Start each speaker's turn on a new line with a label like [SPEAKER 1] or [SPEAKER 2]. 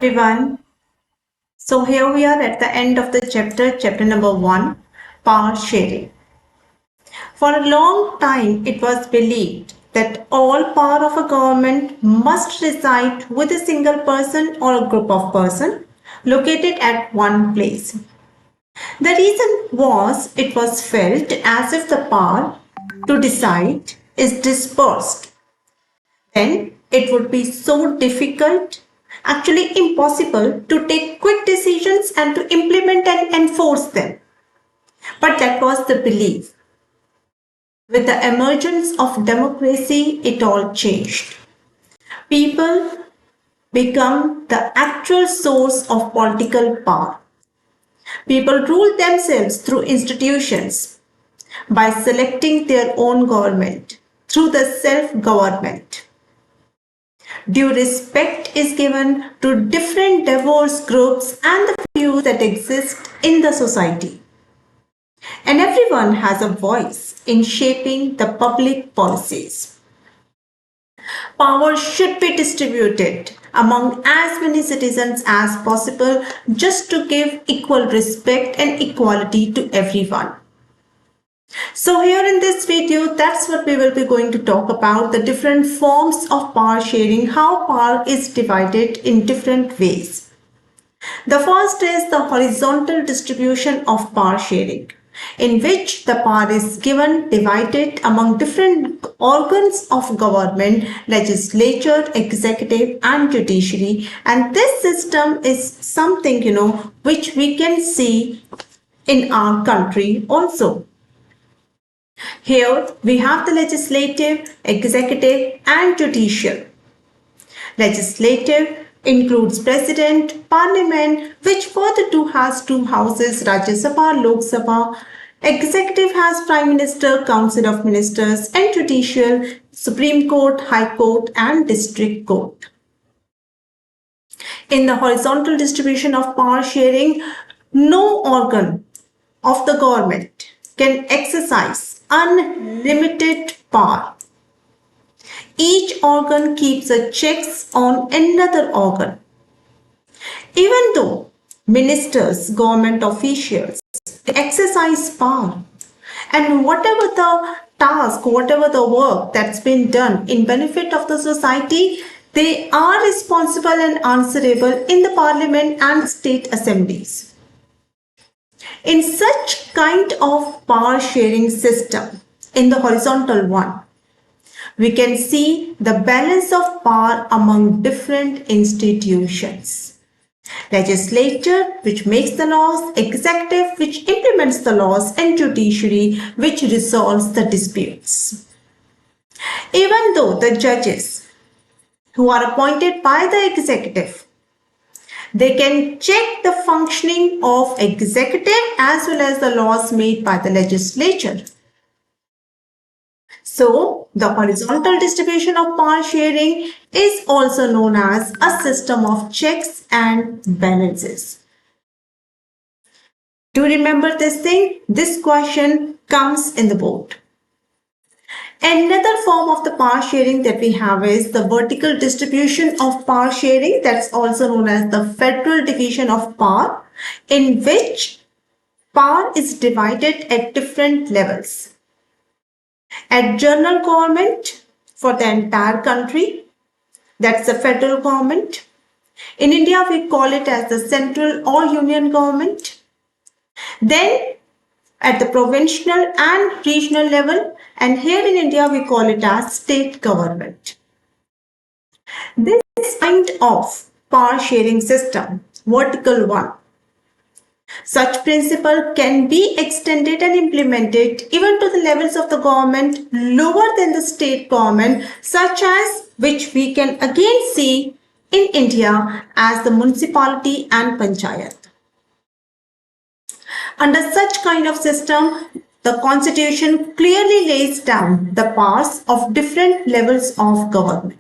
[SPEAKER 1] Everyone. So here we are at the end of the chapter number 1, power sharing. For a long time, it was believed that all power of a government must reside with a single person or a group of persons located at one place. The reason was it was felt as if the power to decide is dispersed. Then it would be so difficult, actually impossible, to take quick decisions and to implement and enforce them. But that was the belief. With the emergence of democracy, it all changed. People become the actual source of political power. People rule themselves through institutions by selecting their own government through the self-government. Due respect is given to different diverse groups and the views that exist in the society. And everyone has a voice in shaping the public policies. Power should be distributed among as many citizens as possible just to give equal respect and equality to everyone. So here in this video, that's what we will be going to talk about, the different forms of power sharing, how power is divided in different ways. The first is the horizontal distribution of power sharing, in which the power is divided among different organs of government, legislature, executive and judiciary. And this system is something, which we can see in our country also. Here we have the legislative, executive and judicial. Legislative includes president, parliament, which for the two has two houses, Rajya Sabha, Lok Sabha. Executive has prime minister, council of ministers, and judicial, Supreme Court, High Court and district court. In the horizontal distribution of power sharing, no organ of the government can exercise unlimited power. Each organ keeps a checks on another organ. Even though ministers, government officials exercise power, and whatever the task, whatever the work that's been done in benefit of the society, they are responsible and answerable in the parliament and state assemblies. In such kind of power sharing system, in the horizontal one, we can see the balance of power among different institutions. Legislature, which makes the laws, executive, which implements the laws, and judiciary, which resolves the disputes. Even though the judges who are appointed by the executive, they can check the functioning of executive as well as the laws made by the legislature. So, the horizontal distribution of power sharing is also known as a system of checks and balances. To remember this thing, this question comes in the board. Another form of the power sharing that we have is the vertical distribution of power sharing, that's also known as the federal division of power, in which power is divided at different levels. At general government for the entire country, that's the federal government. In India, we call it as the central or union government. Then at the provincial and regional level, and here in India, we call it as state government. This kind of power sharing system, vertical one, such principle can be extended and implemented even to the levels of the government lower than the state government, such as which we can again see in India as the municipality and panchayat. Under such kind of system, the constitution clearly lays down the powers of different levels of government.